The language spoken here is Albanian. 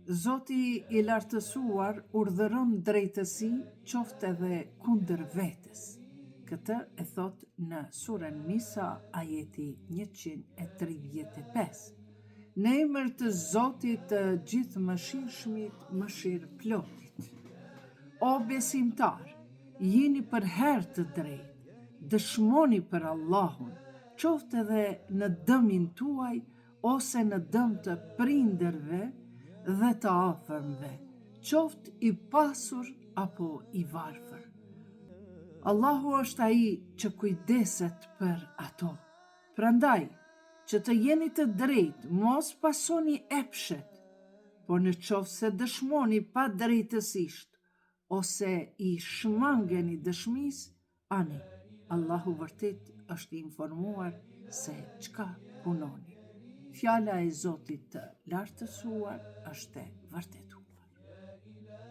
Zoti i lartësuar urdhëron drejtësi qoftë edhe kundër vetes. Këtë e thot në surën Nisa, ajeti 135. Në emër të Zotit të gjithë mëshirshmit, mëshirë plotit. O besimtar, jini për herë të drejtë, dëshmoni për Allahun, qoftë edhe në dëmin tuaj ose në dëm të prindërve dhe të afërmve, qoftë i pasur apo i varfër. Allahu është ai që kujdeset për ato. Prandaj, që të jeni të drejtë, mos pasoni epshet, por në qoftë se dëshmoni pa drejtësisht, ose i shmangeni dëshmis, ani, Allahu vërtet është informuar se çka punoni. Fjala e Zotit të lartësuar është e vërtetuar.